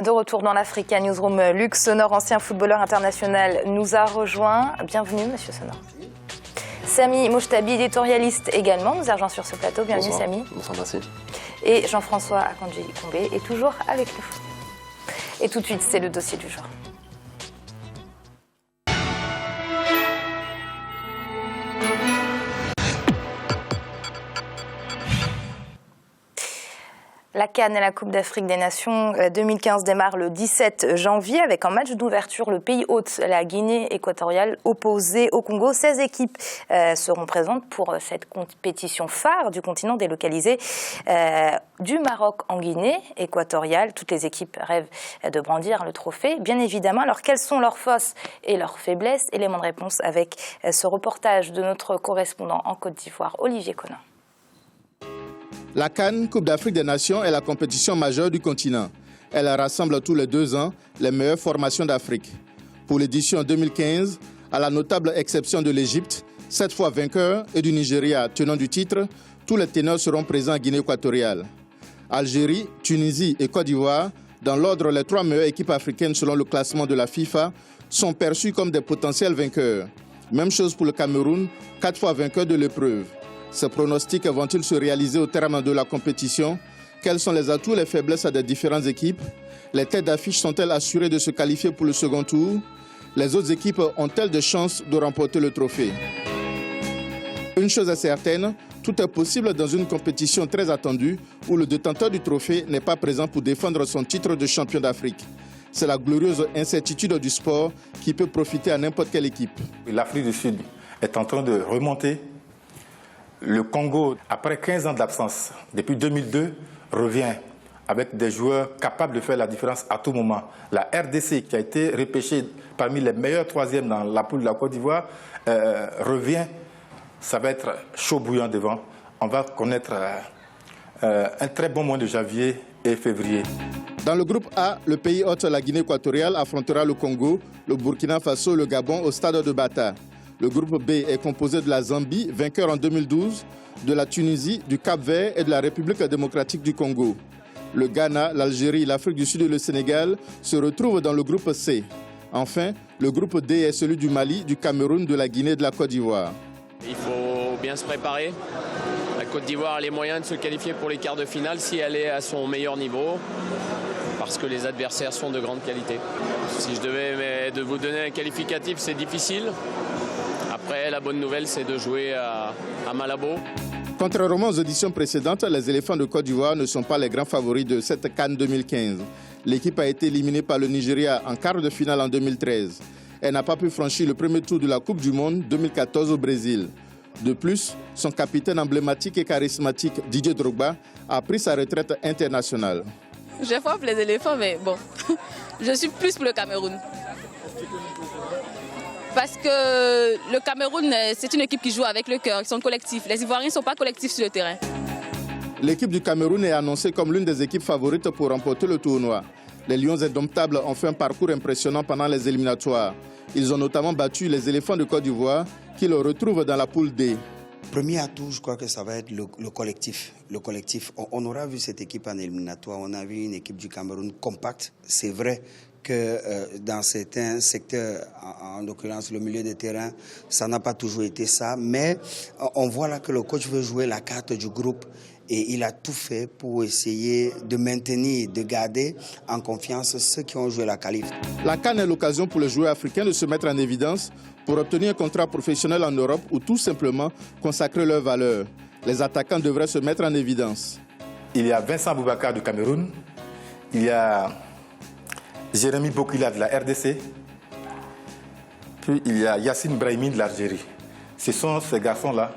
De retour dans l'Africa Newsroom, Luc Sonor, ancien footballeur international, nous a rejoint. Bienvenue, monsieur Sonor. Samy Mouchtabi, éditorialiste également, nous a rejoint sur ce plateau. Bienvenue, Bonsoir. Samy. Bonsoir, merci. Et Jean-François Akanji-Kombé est toujours avec nous. Et tout de suite, c'est le dossier du jour. La CAN et la Coupe d'Afrique des Nations 2015 démarrent le 17 janvier avec en match d'ouverture le pays hôte, la Guinée équatoriale, opposée au Congo. 16 équipes seront présentes pour cette compétition phare du continent délocalisé du Maroc en Guinée équatoriale. Toutes les équipes rêvent de brandir le trophée, bien évidemment. Alors quelles sont leurs forces et leurs faiblesses? Élément de réponse avec ce reportage de notre correspondant en Côte d'Ivoire, Olivier Conin. La CAN, Coupe d'Afrique des Nations, est la compétition majeure du continent. Elle rassemble tous les 2 ans les meilleures formations d'Afrique. Pour l'édition 2015, à la notable exception de l'Égypte, 7 fois vainqueur, et du Nigeria, tenant du titre, tous les ténors seront présents en Guinée équatoriale. Algérie, Tunisie et Côte d'Ivoire, dans l'ordre les 3 meilleures équipes africaines selon le classement de la FIFA, sont perçues comme des potentiels vainqueurs. Même chose pour le Cameroun, 4 fois vainqueur de l'épreuve. Ces pronostics vont-ils se réaliser au terme de la compétition? Quels sont les atouts et les faiblesses des différentes équipes? Les têtes d'affiche sont-elles assurées de se qualifier pour le second tour? Les autres équipes ont-elles de chances de remporter le trophée? Une chose est certaine, tout est possible dans une compétition très attendue où le détenteur du trophée n'est pas présent pour défendre son titre de champion d'Afrique. C'est la glorieuse incertitude du sport qui peut profiter à n'importe quelle équipe. L'Afrique du Sud est en train de remonter. Le Congo, après 15 ans d'absence, depuis 2002, revient avec des joueurs capables de faire la différence à tout moment. La RDC, qui a été repêchée parmi les meilleurs troisièmes dans la poule de la Côte d'Ivoire, revient. Ça va être chaud bouillant devant. On va connaître un très bon mois de janvier et février. Dans le groupe A, le pays hôte, la Guinée équatoriale, affrontera le Congo, le Burkina Faso et le Gabon au stade de Bata. Le groupe B est composé de la Zambie, vainqueur en 2012, de la Tunisie, du Cap-Vert et de la République démocratique du Congo. Le Ghana, l'Algérie, l'Afrique du Sud et le Sénégal se retrouvent dans le groupe C. Enfin, le groupe D est celui du Mali, du Cameroun, de la Guinée et de la Côte d'Ivoire. Il faut bien se préparer. La Côte d'Ivoire a les moyens de se qualifier pour les quarts de finale si elle est à son meilleur niveau, parce que les adversaires sont de grande qualité. Si je devais de vous donner un qualificatif, c'est difficile. Après, la bonne nouvelle, c'est de jouer à Malabo. Contrairement aux éditions précédentes, les éléphants de Côte d'Ivoire ne sont pas les grands favoris de cette CAN 2015. L'équipe a été éliminée par le Nigeria en quart de finale en 2013. Elle n'a pas pu franchir le premier tour de la Coupe du Monde 2014 au Brésil. De plus, son capitaine emblématique et charismatique, Didier Drogba, a pris sa retraite internationale. Je frappe les éléphants, mais bon, je suis plus pour le Cameroun. Parce que le Cameroun, c'est une équipe qui joue avec le cœur, ils sont collectifs. Les Ivoiriens ne sont pas collectifs sur le terrain. L'équipe du Cameroun est annoncée comme l'une des équipes favorites pour remporter le tournoi. Les Lions indomptables ont fait un parcours impressionnant pendant les éliminatoires. Ils ont notamment battu les éléphants de Côte d'Ivoire, qui le retrouvent dans la poule D. Premier atout, je crois que ça va être le collectif. On aura vu cette équipe en éliminatoire, on a vu une équipe du Cameroun compacte, c'est vrai. Que dans certains secteurs, en l'occurrence le milieu de terrain, ça n'a pas toujours été ça. Mais on voit là que le coach veut jouer la carte du groupe et il a tout fait pour essayer de maintenir, de garder en confiance ceux qui ont joué la qualif. La CAN est l'occasion pour les joueurs africains de se mettre en évidence pour obtenir un contrat professionnel en Europe ou tout simplement consacrer leurs valeurs. Les attaquants devraient se mettre en évidence. Il y a Vincent Boubacar du Cameroun, il y a Jérémy Bokila de la RDC, puis il y a Yassine Brahimi de l'Algérie. Ce sont ces garçons-là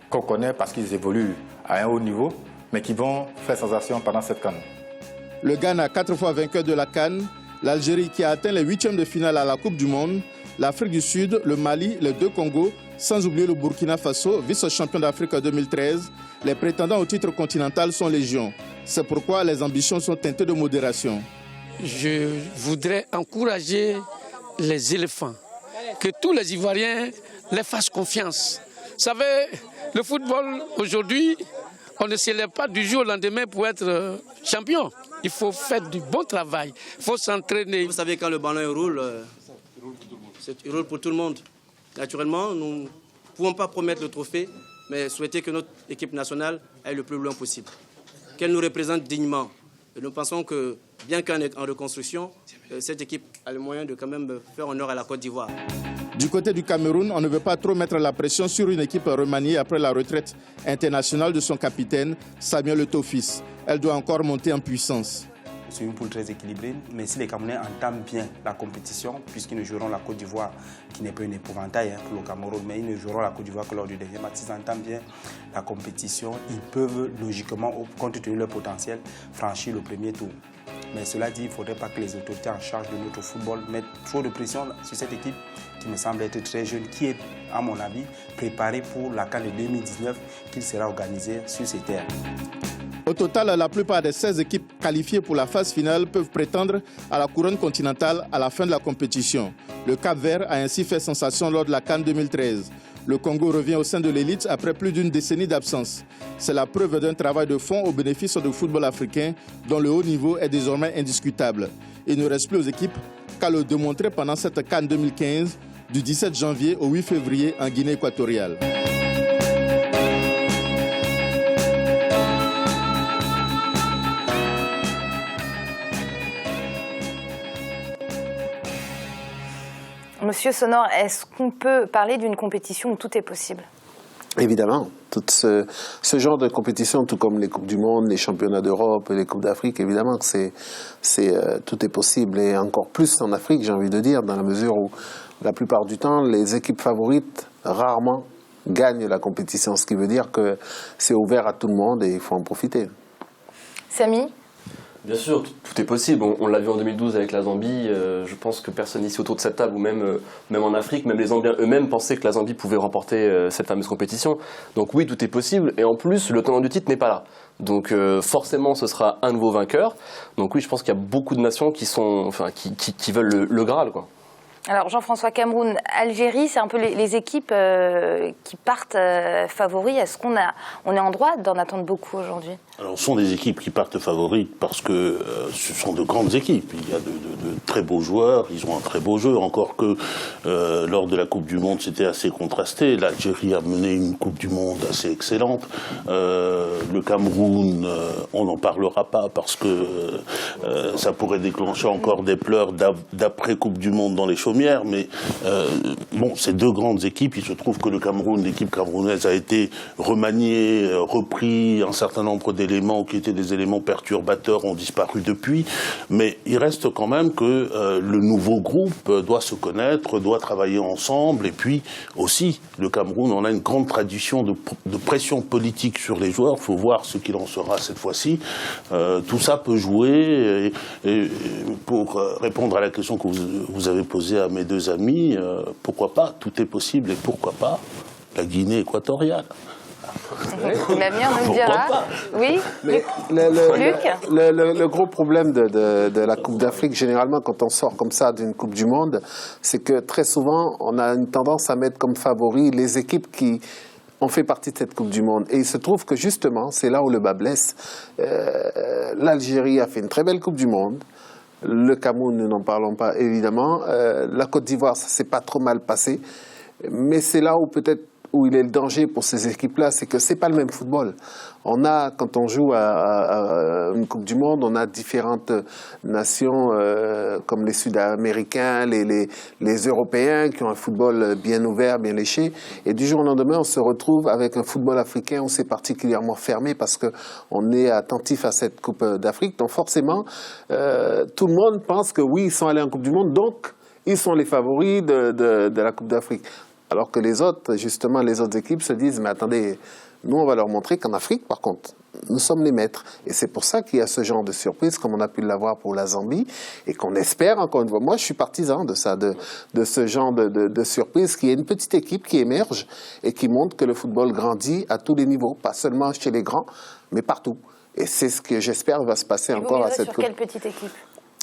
qu'on connaît parce qu'ils évoluent à un haut niveau, mais qui vont faire sensation pendant cette CAN. Le Ghana, 4 fois vainqueur de la CAN, l'Algérie qui a atteint les 8e de finale à la Coupe du Monde, l'Afrique du Sud, le Mali, les 2 Congos, sans oublier le Burkina Faso, vice-champion d'Afrique en 2013. Les prétendants au titre continental sont légion. C'est pourquoi les ambitions sont teintées de modération. Je voudrais encourager les éléphants, que tous les Ivoiriens les fassent confiance. Vous savez, le football aujourd'hui, On ne se lève pas du jour au lendemain pour être champion. Il faut faire du bon travail, il faut s'entraîner. Vous savez, quand le ballon roule, il roule pour tout le monde. Naturellement, nous ne pouvons pas promettre le trophée, mais souhaiter que notre équipe nationale aille le plus loin possible. Qu'elle nous représente dignement. Et nous pensons que, bien qu'en reconstruction, cette équipe a le moyen de quand même faire honneur à la Côte d'Ivoire. Du côté du Cameroun, on ne veut pas trop mettre la pression sur une équipe remaniée après la retraite internationale de son capitaine, Samuel Eto'o Fils. Elle doit encore monter en puissance. C'est une poule très équilibrée, mais si les Camerounais entament bien la compétition, puisqu'ils ne joueront la Côte d'Ivoire, qui n'est pas une épouvantail pour le Cameroun, mais ils ne joueront la Côte d'Ivoire que lors du dernier match, s'ils entament bien la compétition, ils peuvent logiquement, compte tenu de leur potentiel, franchir le premier tour. Mais cela dit, il ne faudrait pas que les autorités en charge de notre football mettent trop de pression sur cette équipe qui me semble être très jeune, qui est, à mon avis, préparée pour la CAN de 2019 qui sera organisée sur ces terres. Au total, la plupart des 16 équipes qualifiées pour la phase finale peuvent prétendre à la couronne continentale à la fin de la compétition. Le Cap-Vert a ainsi fait sensation lors de la CAN 2013. Le Congo revient au sein de l'élite après plus d'une décennie d'absence. C'est la preuve d'un travail de fond au bénéfice du football africain dont le haut niveau est désormais indiscutable. Il ne reste plus aux équipes qu'à le démontrer pendant cette CAN 2015 du 17 janvier au 8 février en Guinée équatoriale. Monsieur Sonor, est-ce qu'on peut parler d'une compétition où tout est possible? Évidemment, tout ce genre de compétition, tout comme les Coupes du Monde, les Championnats d'Europe, les Coupes d'Afrique, évidemment que tout est possible. Et encore plus en Afrique, j'ai envie de dire, dans la mesure où la plupart du temps, les équipes favorites, rarement, gagnent la compétition. Ce qui veut dire que c'est ouvert à tout le monde et il faut en profiter. Samy ? Bien sûr, tout est possible. On l'a vu en 2012 avec la Zambie. Je pense que personne ici autour de cette table, ou même en Afrique, même les Zambiens eux-mêmes pensaient que la Zambie pouvait remporter cette fameuse compétition. Donc oui, tout est possible. Et en plus, le tenant du titre n'est pas là. Donc forcément, ce sera un nouveau vainqueur. Donc oui, je pense qu'il y a beaucoup de nations qui veulent le Graal, quoi. Alors Jean-François, Cameroun, Algérie, c'est un peu les équipes qui partent favoris. Est-ce qu'on est en droit d'en attendre beaucoup aujourd'hui? Alors, ce sont des équipes qui partent favorites parce que ce sont de grandes équipes. Il y a de très beaux joueurs, ils ont un très beau jeu. Encore que lors de la Coupe du Monde, c'était assez contrasté. L'Algérie a mené une Coupe du Monde assez excellente. Le Cameroun, on n'en parlera pas parce que ça pourrait déclencher encore des pleurs d'après Coupe du Monde dans les chaumières. Mais bon, ces deux grandes équipes, il se trouve que le Cameroun, l'équipe camerounaise a été remaniée, repris, un certain nombre d'éléments qui étaient des éléments perturbateurs ont disparu depuis, mais il reste quand même que le nouveau groupe doit se connaître, doit travailler ensemble, et puis aussi, le Cameroun, on a une grande tradition de pression politique sur les joueurs, il faut voir ce qu'il en sera cette fois-ci. Tout ça peut jouer, et pour répondre à la question que vous avez posée à mes deux amis, pourquoi pas, tout est possible, et pourquoi pas la Guinée équatoriale. L'avenir nous le dira. Oui, mais Luc. Le gros problème de la Coupe d'Afrique, généralement, quand on sort comme ça d'une Coupe du Monde, c'est que très souvent, on a une tendance à mettre comme favoris les équipes qui ont fait partie de cette Coupe du Monde. Et il se trouve que justement, c'est là où le bas blesse. L'Algérie a fait une très belle Coupe du Monde. Le Cameroun, nous n'en parlons pas, évidemment. La Côte d'Ivoire, ça s'est pas trop mal passé. Mais c'est là où peut-être où il est le danger pour ces équipes-là, c'est que c'est pas le même football. Quand on joue à une Coupe du Monde, on a différentes nations comme les Sud-Américains, les Européens qui ont un football bien ouvert, bien léché. Et du jour au lendemain, on se retrouve avec un football africain où c'est particulièrement fermé parce qu'on est attentif à cette Coupe d'Afrique. Donc forcément, tout le monde pense que oui, ils sont allés en Coupe du Monde, donc ils sont les favoris de la Coupe d'Afrique. Alors que les autres, justement, les autres équipes se disent, mais attendez, nous, on va leur montrer qu'en Afrique, par contre, nous sommes les maîtres. Et c'est pour ça qu'il y a ce genre de surprise, comme on a pu l'avoir pour la Zambie, et qu'on espère, encore une fois, moi, je suis partisan de ça, de ce genre de surprise, qui est une petite équipe qui émerge et qui montre que le football grandit à tous les niveaux, pas seulement chez les grands, mais partout. Et c'est ce que j'espère va se passer encore à cette Coupe. Sur quelle petite équipe?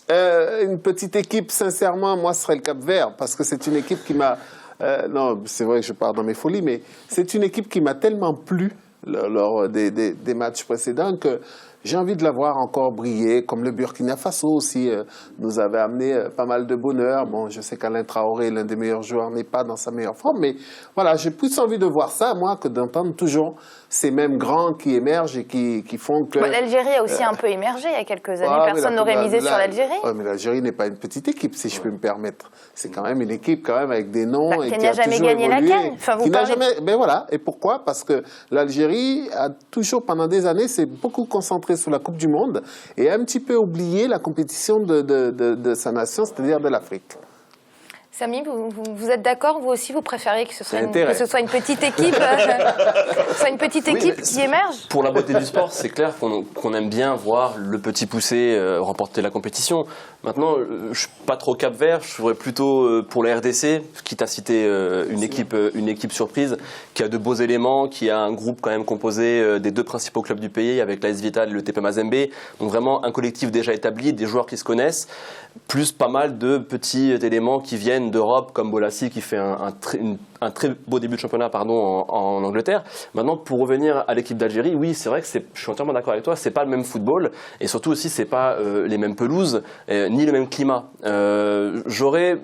Une petite équipe, sincèrement, moi, ce serait le Cap-Vert, parce que c'est une équipe qui m'a... non, c'est vrai que je pars dans mes folies, mais c'est une équipe qui m'a tellement plu lors des matchs précédents, que j'ai envie de la voir encore briller, comme le Burkina Faso aussi nous avait amené pas mal de bonheur. Bon, je sais qu'Alain Traoré, l'un des meilleurs joueurs, n'est pas dans sa meilleure forme, mais voilà, j'ai plus envie de voir ça, moi, que d'entendre toujours ces mêmes grands qui émergent et qui font que... L'Algérie a aussi un peu émergé il y a quelques années. Personne n'aurait misé sur l'Algérie. Oui, mais l'Algérie n'est pas une petite équipe, si je peux me permettre. C'est quand même une équipe quand même avec des noms. Qui n'a jamais gagné la CAN. Enfin, Ben voilà. Et pourquoi? Parce que l'Algérie a toujours, pendant des années, s'est beaucoup concentrée sur la Coupe du Monde et a un petit peu oublié la compétition de sa nation, c'est-à-dire de l'Afrique. Samy, vous êtes d'accord? Vous aussi, vous préférez que ce soit une petite équipe, qui émerge? Pour la beauté du sport, c'est clair qu'on aime bien voir le petit poussé remporter la compétition. Maintenant, je ne suis pas trop Cap-Vert, je serais plutôt pour la RDC, quitte à citer une équipe surprise, qui a de beaux éléments, qui a un groupe quand même composé des deux principaux clubs du pays, avec l'AS Vital et le TP Mazembe. Donc vraiment un collectif déjà établi, des joueurs qui se connaissent, plus pas mal de petits éléments qui viennent d'Europe, comme Bolassi qui fait un très beau début de championnat en Angleterre. Maintenant, pour revenir à l'équipe d'Algérie, oui, c'est vrai que je suis entièrement d'accord avec toi, c'est pas le même football, et surtout aussi, c'est pas les mêmes pelouses, ni le même climat. J'aurais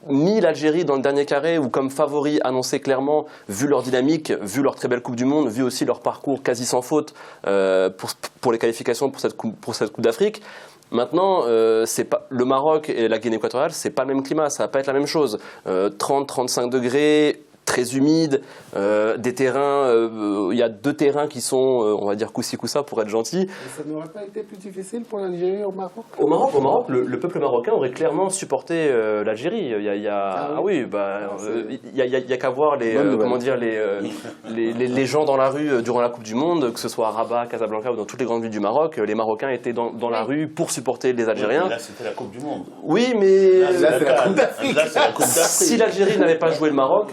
mis l'Algérie dans le dernier carré ou comme favori annoncé clairement, vu leur dynamique, vu leur très belle Coupe du Monde, vu aussi leur parcours quasi sans faute pour les qualifications pour cette Coupe d'Afrique. Maintenant, c'est pas, le Maroc et la Guinée équatoriale, c'est pas le même climat, ça va pas être la même chose. 30-35 degrés, très humide, des terrains, il y a 2 terrains qui sont, on va dire coup-ci coup-ça pour être gentil. Mais ça n'aurait pas été plus difficile pour l'Algérie au Maroc? Au Maroc, le peuple marocain aurait clairement supporté l'Algérie. Il y a qu'à voir les gens dans la rue durant la Coupe du Monde, que ce soit à Rabat, Casablanca ou dans toutes les grandes villes du Maroc, les Marocains étaient dans la rue pour supporter les Algériens. Oui, là, c'était la Coupe du Monde. Oui, mais là, c'est la Coupe d'Afrique. Si l'Algérie n'avait pas joué le Maroc,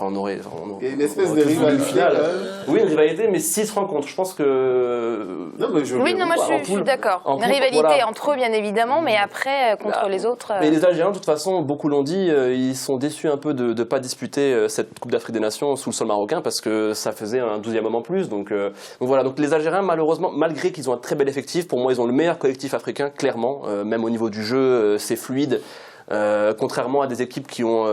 on aurait il y a une espèce de rivalité. Oui, une rivalité, mais 6 rencontres. Je pense que... Moi je suis d'accord. Une rivalité entre eux, bien évidemment, mais après, contre les autres... Mais les Algériens, de toute façon, beaucoup l'ont dit, ils sont déçus un peu de ne pas disputer cette Coupe d'Afrique des Nations sous le sol marocain, parce que ça faisait un 12e homme en plus. Donc voilà, donc les Algériens, malheureusement, malgré qu'ils ont un très bel effectif, pour moi, ils ont le meilleur collectif africain, clairement. Même au niveau du jeu, c'est fluide. Contrairement à des équipes qui ont,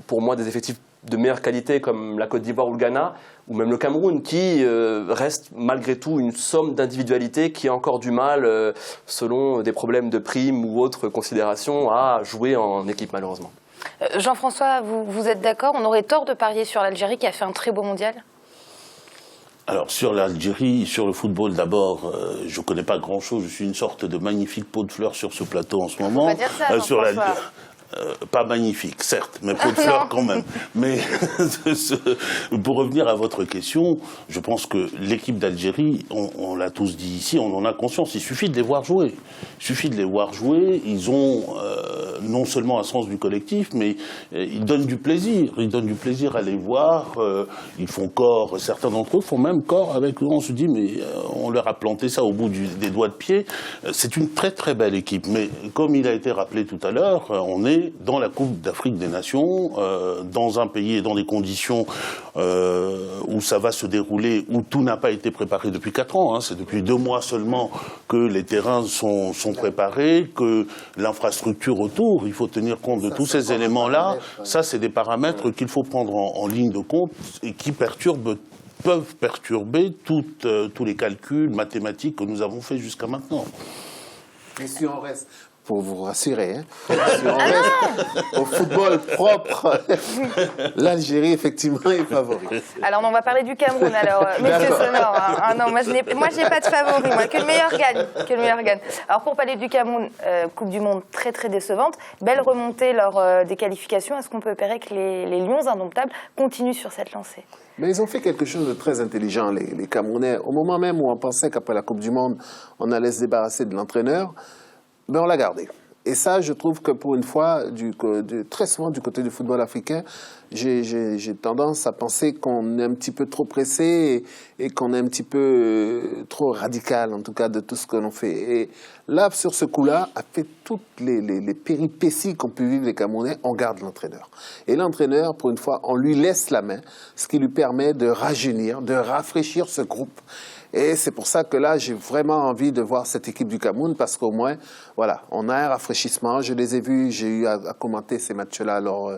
pour moi, des effectifs de meilleure qualité comme la Côte d'Ivoire ou le Ghana, ou même le Cameroun, qui reste malgré tout une somme d'individualité qui a encore du mal, selon des problèmes de primes ou autres considérations, à jouer en équipe malheureusement. Jean-François, vous êtes d'accord? On aurait tort de parier sur l'Algérie qui a fait un très beau mondial? Alors, sur l'Algérie, sur le football, d'abord, je ne connais pas grand-chose. Je suis une sorte de magnifique pot de fleurs sur ce plateau en ce moment. On va dire ça, sur pas magnifique, certes, mais pot de fleurs quand même. Mais pour revenir à votre question, je pense que l'équipe d'Algérie, on l'a tous dit ici, on en a conscience. Il suffit de les voir jouer. Il suffit de les voir jouer. Ils ont non seulement un sens du collectif, mais ils donnent du plaisir. Ils donnent du plaisir à les voir. Ils font corps. Certains d'entre eux font même corps avec eux. On se dit, mais on leur a planté ça au bout des doigts de pied. C'est une très très belle équipe. Mais comme il a été rappelé tout à l'heure, on est dans la Coupe d'Afrique des Nations, dans un pays et dans des conditions où ça va se dérouler, où tout n'a pas été préparé depuis 4 ans. Hein. C'est depuis 2 mois seulement que les terrains sont préparés, que l'infrastructure autour, il faut tenir compte de tous ces éléments-là. Ça, c'est des paramètres qu'il faut prendre en ligne de compte et qui peuvent perturber tous les calculs mathématiques que nous avons faits jusqu'à maintenant. Et si on reste... Pour vous rassurer, hein. Si on reste au football propre, l'Algérie, effectivement, est favori. Alors, on va parler du Cameroun, alors, messieurs sonores. Ah non, moi, je n'ai pas de favori, moi, que le meilleur gagne. Alors, pour parler du Cameroun, Coupe du Monde très, très décevante, belle remontée lors des qualifications. Est-ce qu'on peut espérer que les Lions indomptables continuent sur cette lancée? Mais ils ont fait quelque chose de très intelligent, les Camerounais. Au moment même où on pensait qu'après la Coupe du Monde, on allait se débarrasser de l'entraîneur, ben on l'a gardé. Et ça, je trouve que pour une fois, très souvent du côté du football africain, j'ai tendance à penser qu'on est un petit peu trop pressé et qu'on est un petit peu trop radical, en tout cas, de tout ce que l'on fait. Et là, sur ce coup-là, après toutes les péripéties qu'ont pu vivre les Camerounais, on garde l'entraîneur. Et l'entraîneur, pour une fois, on lui laisse la main, ce qui lui permet de rajeunir, de rafraîchir ce groupe. Et c'est pour ça que là, j'ai vraiment envie de voir cette équipe du Cameroun parce qu'au moins, voilà, on a un rafraîchissement. Je les ai vus, j'ai eu à commenter ces matchs-là lors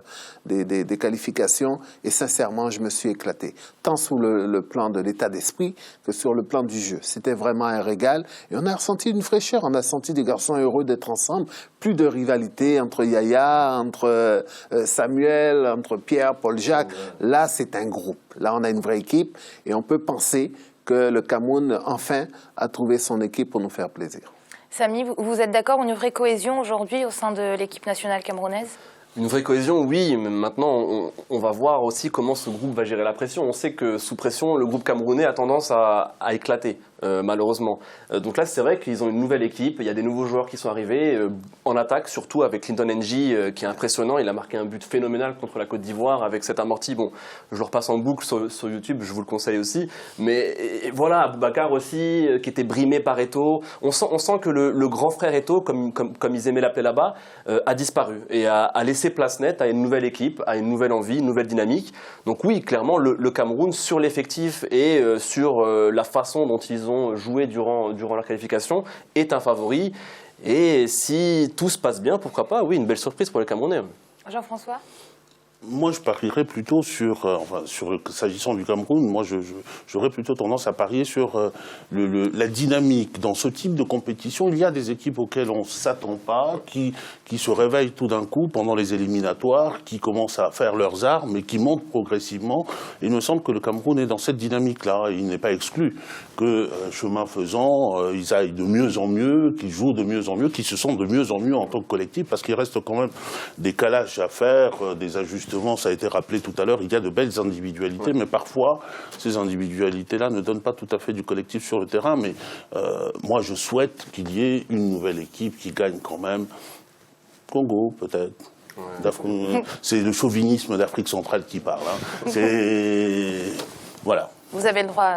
des qualifications et sincèrement, je me suis éclaté. Tant sous le plan de l'état d'esprit que sur le plan du jeu. C'était vraiment un régal et on a ressenti une fraîcheur. On a senti des garçons heureux d'être ensemble. Plus de rivalité entre Yaya, entre Samuel, entre Pierre, Paul Jacques. Là, c'est un groupe. Là, on a une vraie équipe et on peut penser que le Cameroun, enfin, a trouvé son équipe pour nous faire plaisir. Samy, vous êtes d'accord, une vraie cohésion aujourd'hui au sein de l'équipe nationale camerounaise ? Une vraie cohésion, oui, mais maintenant on va voir aussi comment ce groupe va gérer la pression. On sait que sous pression, le groupe camerounais a tendance à éclater, malheureusement. Donc là, c'est vrai qu'ils ont une nouvelle équipe, il y a des nouveaux joueurs qui sont arrivés, en attaque, surtout avec Clinton N'Jie, qui est impressionnant. Il a marqué un but phénoménal contre la Côte d'Ivoire avec cet amorti. Bon, je le repasse en boucle sur YouTube, je vous le conseille aussi. Mais voilà, Aboubacar aussi, qui était brimé par Eto'o. On sent que le grand frère Eto'o, comme ils aimaient l'appeler là-bas, a disparu et a laissé place nette à une nouvelle équipe, à une nouvelle envie, une nouvelle dynamique. Donc oui, clairement, le Cameroun, sur l'effectif et sur la façon dont ils ont joué durant leur qualification, est un favori. Et si tout se passe bien, pourquoi pas, oui, une belle surprise pour les Camerounais. Jean-François ? Moi, je parierais plutôt s'agissant du Cameroun, moi, j'aurais plutôt tendance à parier sur la dynamique. Dans ce type de compétition, il y a des équipes auxquelles on ne s'attend pas, qui se réveillent tout d'un coup pendant les éliminatoires, qui commencent à faire leurs armes et qui montent progressivement. Il me semble que le Cameroun est dans cette dynamique-là. Il n'est pas exclu que, chemin faisant, ils aillent de mieux en mieux, qu'ils jouent de mieux en mieux, qu'ils se sentent de mieux en mieux en tant que collectif, parce qu'il reste quand même des calages à faire, des ajustements. Ça a été rappelé tout à l'heure, il y a de belles individualités, mais parfois, ces individualités-là ne donnent pas tout à fait du collectif sur le terrain. Mais moi, je souhaite qu'il y ait une nouvelle équipe qui gagne quand même. Congo, peut-être. Ouais. C'est le chauvinisme d'Afrique centrale qui parle. Hein. C'est... Voilà. Vous avez le droit,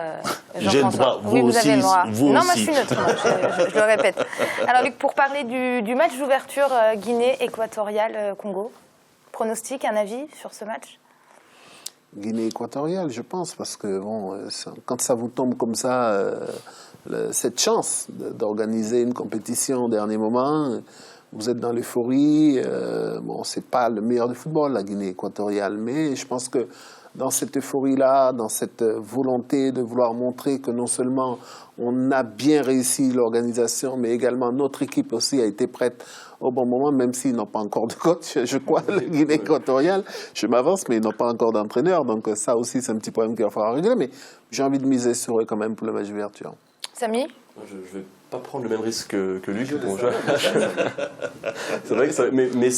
Jean-François. J'ai le droit, vous oui, vous aussi. Avez le droit. Vous non, aussi. moi je suis neutre, je le répète. Alors Luc, pour parler du match d'ouverture Guinée équatoriale Congo, pronostic, un avis sur ce match ? Guinée équatoriale, je pense, parce que bon, quand ça vous tombe comme ça, cette chance d'organiser une compétition au dernier moment, vous êtes dans l'euphorie. Bon, c'est pas le meilleur du football, la Guinée équatoriale, mais je pense que dans cette euphorie-là, dans cette volonté de vouloir montrer que non seulement on a bien réussi l'organisation, mais également notre équipe aussi a été prête au bon moment, même s'ils n'ont pas encore de coach, je crois, la Guinée équatoriale. Je m'avance, mais ils n'ont pas encore d'entraîneur, donc ça aussi c'est un petit problème qu'il va falloir régler, mais j'ai envie de miser sur eux quand même pour le match d'ouverture. Samy ? Je vais pas prendre le même risque que Luc. Bon, c'est vrai que mais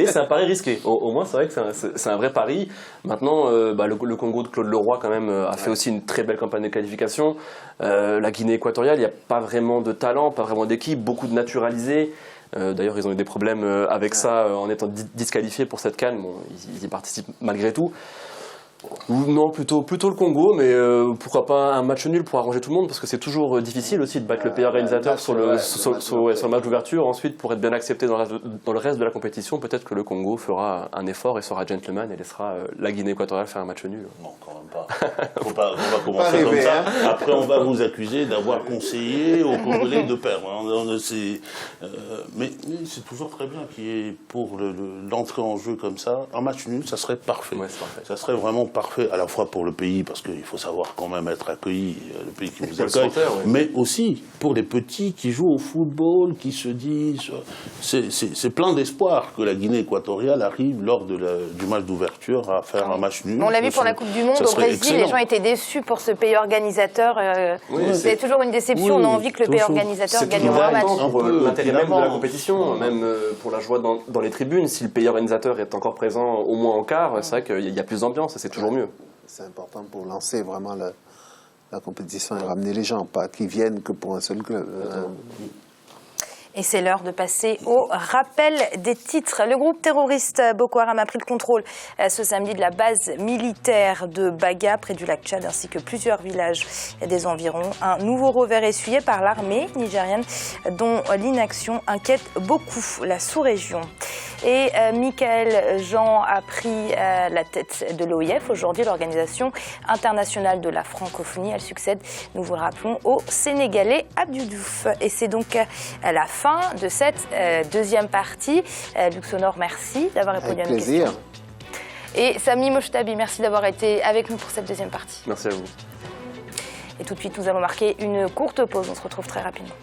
c'est un pari risqué. Au moins, c'est vrai que c'est un vrai pari. Maintenant, le Congo de Claude Leroy quand même a fait aussi une très belle campagne de qualification. La Guinée équatoriale, il n'y a pas vraiment de talent, pas vraiment d'équipe, beaucoup de naturalisés. D'ailleurs, ils ont eu des problèmes avec ça en étant disqualifiés pour cette CAN. Bon, ils y participent malgré tout. Non, plutôt le Congo, mais pourquoi pas un match nul pour arranger tout le monde, parce que c'est toujours difficile aussi de battre le pays organisateur sur le match d'ouverture. Ensuite, pour être bien accepté dans le reste de la compétition, peut-être que le Congo fera un effort et sera gentleman et laissera la Guinée équatoriale faire un match nul. Non, quand même pas. On va commencer comme ça. Après, on va vous accuser d'avoir conseillé aux Congolais de perdre. Mais c'est toujours très bien qu'il y ait, pour l'entrée en jeu comme ça, un match nul, ça serait parfait. Ouais, c'est parfait. Ça serait vraiment parfait, à la fois pour le pays, parce qu'il faut savoir quand même être accueilli, le pays qui vous accueille, mais aussi pour les petits qui jouent au football, qui se disent... C'est plein d'espoir que la Guinée équatoriale arrive lors du match d'ouverture à faire un match nul. On l'a vu pour la Coupe du Monde au Brésil, excellent. Les gens étaient déçus pour ce pays organisateur. C'est toujours une déception, on a envie que le pays organisateur gagne un match. Pour l'intérêt même de la compétition, même pour la joie dans les tribunes, si le pays organisateur est encore présent au moins en quart, c'est vrai qu'il y a plus d'ambiance et c'est toujours mieux. C'est important pour lancer vraiment la compétition et ramener les gens, pas qu'ils viennent que pour un seul club. Et c'est l'heure de passer au rappel des titres. Le groupe terroriste Boko Haram a pris le contrôle ce samedi de la base militaire de Baga, près du lac Tchad, ainsi que plusieurs villages des environs. Un nouveau revers essuyé par l'armée nigérienne, dont l'inaction inquiète beaucoup la sous-région. Et Michael Jean a pris la tête de l'OIF. Aujourd'hui, l'Organisation internationale de la francophonie, elle succède, nous vous le rappelons, au Sénégalais Abdou Diouf. Et c'est donc la fin de cette deuxième partie. Luxonor, merci d'avoir répondu à nos questions. Et Sami Mochtabi, merci d'avoir été avec nous pour cette deuxième partie. Merci à vous. Et tout de suite, nous allons marquer une courte pause. On se retrouve très rapidement.